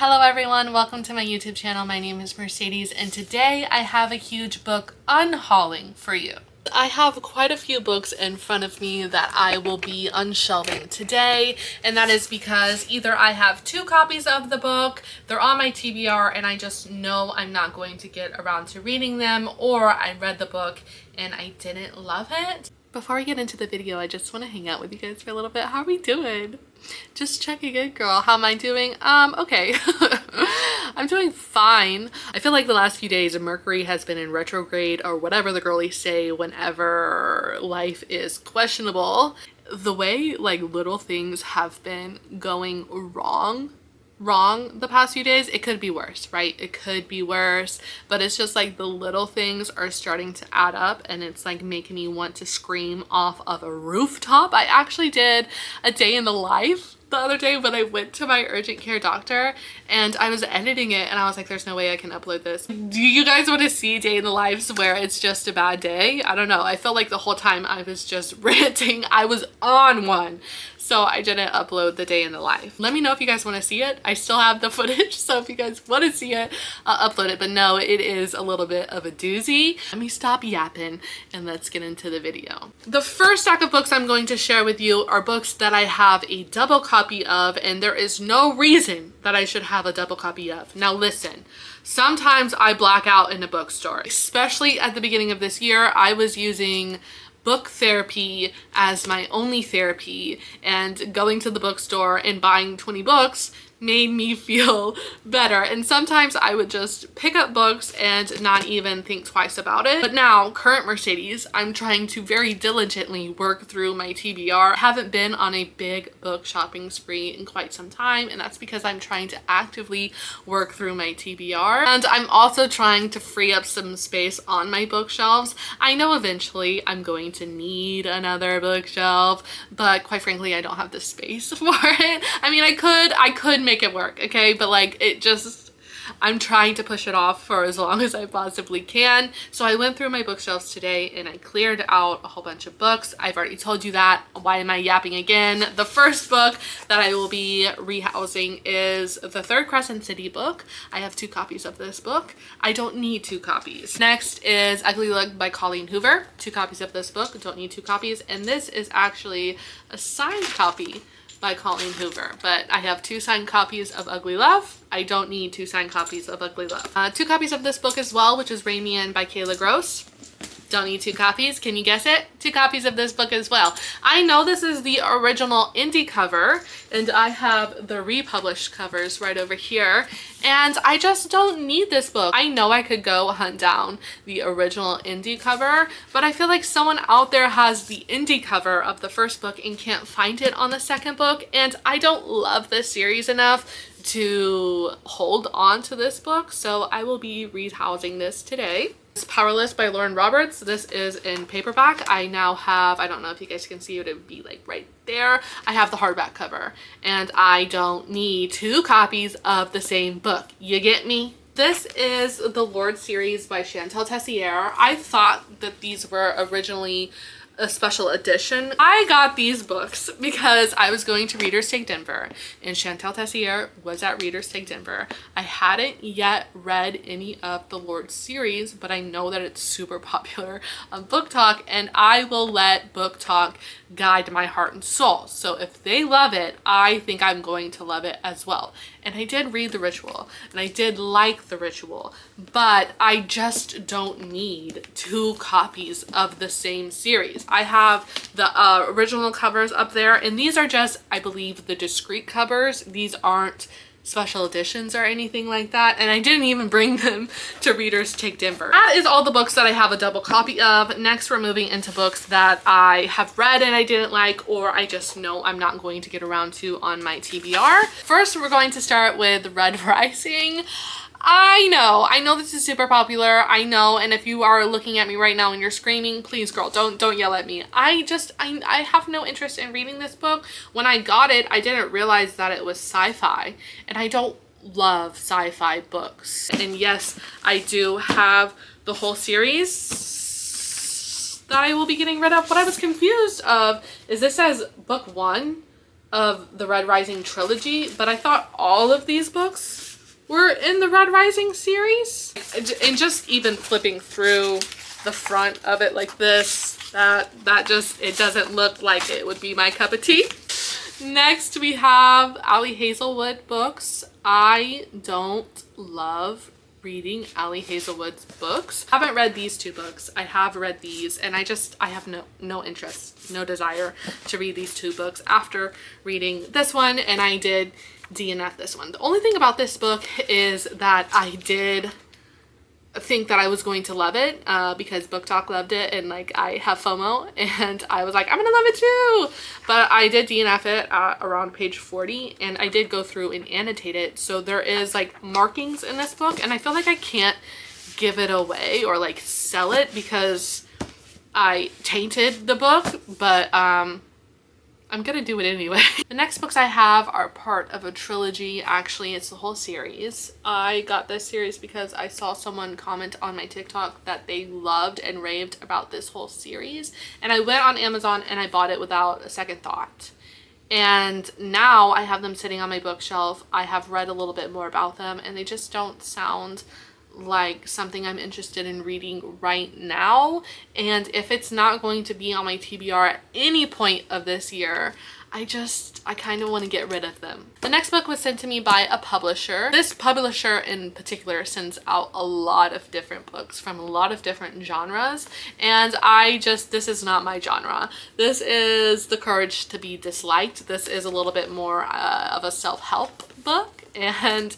Hello everyone, welcome to my YouTube channel. My name is Mercedes and today I have a huge book unhauling for you. I have quite a few books in front of me that I will be unshelving today, and that is because either I have 2 copies of the book, they're on my TBR and I just know I'm not going to get around to reading them, or I read the book and I didn't love it. Before I get into the video, I just want to hang out with you guys for a little bit. How are we doing? Just checking in, girl. How am I doing? Okay. I'm doing fine. I feel like the last few days Mercury has been in retrograde, or whatever the girlies say whenever life is questionable. The way like little things have been going wrong the past few days, it could be worse, right? It could be worse, but it's just like the little things are starting to add up and it's like making me want to scream off of a rooftop. I actually did a day in the life the other day when I went to my urgent care doctor, and I was editing it and I was like, there's no way I can upload this. Do you guys want to see day in the lives where it's just a bad day? I don't know. I felt like the whole time I was just ranting. I was on one. So I didn't upload the day in the life. Let me know if you guys want to see it. I still have the footage, so if you guys want to see it, I'll upload it. But no, it is a little bit of a doozy. Let me stop yapping and let's get into the video. The first stack of books I'm going to share with you are books that I have a double copy of, and there is no reason that I should have a double copy of. Now listen, sometimes I black out in a bookstore, especially at the beginning of this year. I was using book therapy as my only therapy, and going to the bookstore and buying 20 books made me feel better. And sometimes I would just pick up books and not even think twice about it. But now, current Mercedes, I'm trying to very diligently work through my TBR. I haven't been on a big book shopping spree in quite some time, and that's because I'm trying to actively work through my TBR. And I'm also trying to free up some space on my bookshelves. I know eventually I'm going to need another bookshelf, but quite frankly, I don't have the space for it. I mean, I could make it work, okay, but like I'm trying to push it off for as long as I possibly can. So I went through my bookshelves today and I cleared out a whole bunch of books. I've already told you that. Why am I yapping again? The first book that I will be rehousing is the Third Crescent City book. I have 2 copies of this book. I don't need 2 copies. Next is Ugly Luck by Colleen Hoover. 2 copies of this book. Don't need 2 copies. And this is actually a signed copy by Colleen Hoover, but I have 2 signed copies of Ugly Love. I don't need 2 signed copies of Ugly Love. 2 copies of this book as well, which is Ramian by Kayla Gross. Don't need 2 copies. Can you guess it? 2 copies of this book as well. I know this is the original indie cover, and I have the republished covers right over here, and I just don't need this book. I know I could go hunt down the original indie cover, but I feel like someone out there has the indie cover of the first book and can't find it on the second book, and I don't love this series enough to hold on to this book, so I will be rehousing this today. It's Powerless by Lauren Roberts. This is in paperback. I now have, I don't know if you guys can see it, it would be like right there. I have the hardback cover, and I don't need 2 copies of the same book. You get me? This is the Lord series by Chantal Tessier. I thought that these were originally a special edition. I got these books because I was going to Readers Take Denver and Chantal Tessier was at Readers Take Denver. I hadn't yet read any of the Lord series, but I know that it's super popular on Book Talk, and I will let Book Talk guide my heart and soul. So if they love it, I think I'm going to love it as well. And I did read The Ritual, and I did like The Ritual, but I just don't need 2 copies of the same series. I have the original covers up there, and these are just, I believe, the discreet covers. These aren't special editions or anything like that, and I didn't even bring them to Readers Take Denver. That is all the books that I have a double copy of. Next, we're moving into books that I have read and I didn't like, or I just know I'm not going to get around to on my TBR. First, we're going to start with Red Rising. I know this is super popular. I know, and if you are looking at me right now and you're screaming, please girl, don't yell at me. I have no interest in reading this book. When I got it, I didn't realize that it was sci-fi, and I don't love sci-fi books. And yes, I do have the whole series that I will be getting rid of. What I was confused of is this says book 1 of the Red Rising trilogy, but I thought all of these books We're in the Red Rising series. And just even flipping through the front of it like this, that just, it doesn't look like it would be my cup of tea. Next we have Ali Hazelwood books. I don't love reading Ali Hazelwood's books. I haven't read these two books. I have read these and I have no interest, no desire to read these two books after reading this one, and I did DNF this one. The only thing about this book is that I did think that I was going to love it because Book Talk loved it, and like I have FOMO and I was like, I'm gonna love it too. But I did DNF it around page 40, and I did go through and annotate it. So there is like markings in this book, and I feel like I can't give it away or like sell it because I tainted the book, but I'm gonna do it anyway. The next books I have are part of a trilogy. Actually, it's the whole series. I got this series because I saw someone comment on my TikTok that they loved and raved about this whole series. And I went on Amazon and I bought it without a second thought. And now I have them sitting on my bookshelf. I have read a little bit more about them and they just don't sound like something I'm interested in reading right now. And if it's not going to be on my TBR at any point of this year, I kind of want to get rid of them. The next book was sent to me by a publisher. This publisher in particular sends out a lot of different books from a lot of different genres, and this is not my genre. This is The Courage to Be Disliked. This is a little bit more of a self-help book, and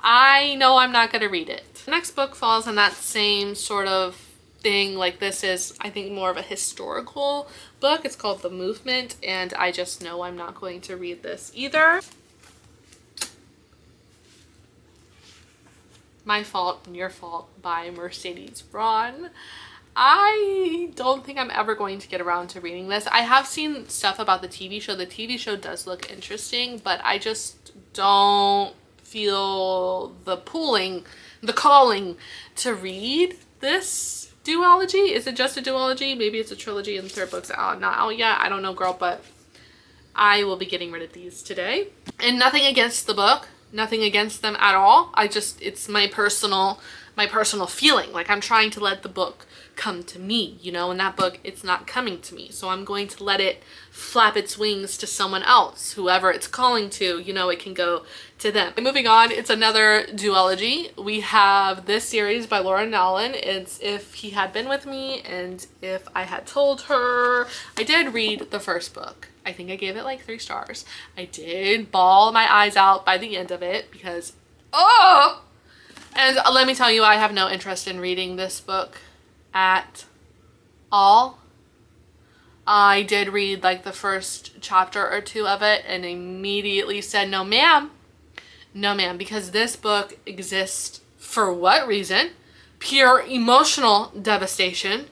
I know I'm not going to read it. The next book falls in that same sort of thing. Like, this is, I think, more of a historical book. It's called The Movement, and I just know I'm not going to read this either. My Fault and Your Fault by Mercedes Braun. I don't think I'm ever going to get around to reading this. I have seen stuff about the TV show. The TV show does look interesting, but I just don't feel the calling to read this duology. Is it just a duology? Maybe it's a trilogy and the third book's not out yet. I don't know, girl, but I will be getting rid of these today. And nothing against the book, nothing against them at all. It's my personal feeling. Like, I'm trying to let the book come to me, you know, and that book, it's not coming to me. So I'm going to let it flap its wings to someone else. Whoever it's calling to, you know, it can go to them. Moving on, it's another duology. We have this series by Laura Nolan. It's If He Had Been With Me and If I Had Told Her. I did read the first book. I think I gave it like 3 stars. I did bawl my eyes out by the end of it because, oh! And let me tell you, I have no interest in reading this book at all. I did read like the first chapter or 2 of it and immediately said, no ma'am. No ma'am, because this book exists for what reason? Pure emotional devastation.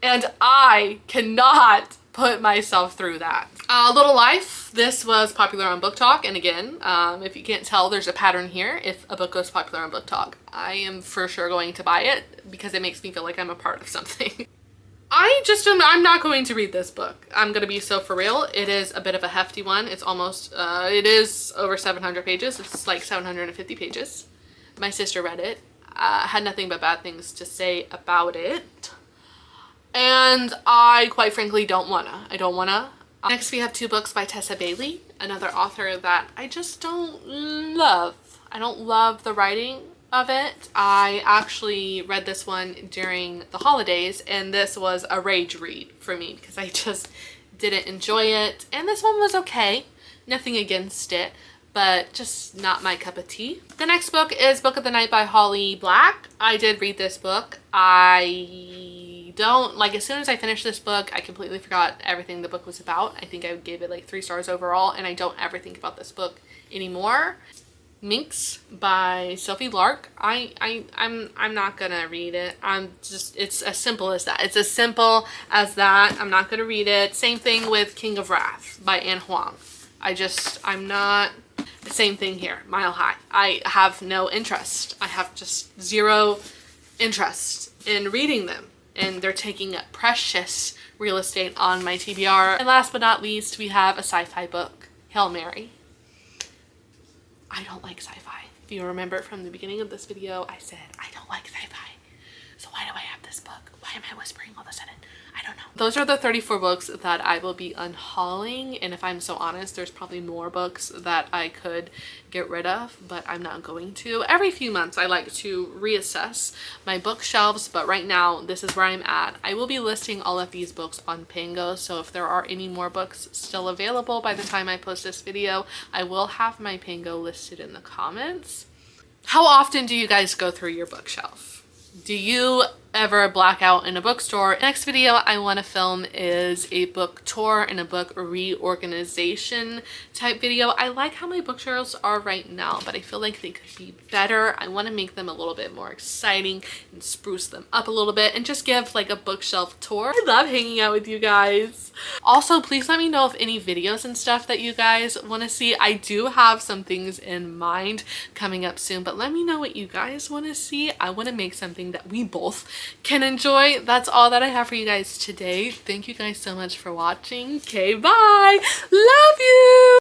And I cannot put myself through that. Little Life, this was popular on Book Talk, and again, if you can't tell, there's a pattern here. If a book goes popular on Book Talk, I am for sure going to buy it because it makes me feel like I'm a part of something. I'm not going to read this book. I'm gonna be so for real. It is a bit of a hefty one. It's almost, it is over 700 pages. It's like 750 pages. My sister read it, had nothing but bad things to say about it. And I quite frankly don't wanna. I don't wanna. Next we have 2 books by Tessa Bailey, another author that I just don't love. I don't love the writing of it. I actually read this one during the holidays, and this was a rage read for me because I just didn't enjoy it. And this one was okay. Nothing against it, but just not my cup of tea. The next book is Book of the Night by Holly Black. I did read this book. As soon as I finished this book, I completely forgot everything the book was about. I think I gave it like 3 stars overall, and I don't ever think about this book anymore. Minx by Sophie Lark. I'm not gonna read it. It's as simple as that. It's as simple as that. I'm not gonna read it. Same thing with King of Wrath by Anne Huang. I'm not, the same thing here, Mile High. I have no interest. I have just 0 interest in reading them. And they're taking up precious real estate on my TBR. And last but not least, we have a sci-fi book, Hail Mary. I don't like sci-fi. If you remember from the beginning of this video, I said I don't like sci-fi. So why do I have this book? Why am I whispering all of a sudden? I don't know. Those are the 34 books that I will be unhauling, and if I'm so honest, there's probably more books that I could get rid of, but I'm not going to. Every few months I like to reassess my bookshelves, but right now this is where I'm at. I will be listing all of these books on Pango, so if there are any more books still available by the time I post this video, I will have my Pango listed in the comments. How often do you guys go through your bookshelf? Do you ever black out in a bookstore? Next video I want to film is a book tour and a book reorganization type video. I like how my bookshelves are right now, but I feel like they could be better. I want to make them a little bit more exciting and spruce them up a little bit and just give like a bookshelf tour. I love hanging out with you guys. Also, please let me know if any videos and stuff that you guys want to see. I do have some things in mind coming up soon, but let me know what you guys want to see. I want to make something that we both can enjoy. That's all that I have for you guys today. Thank you guys so much for watching. Okay, bye. Love you.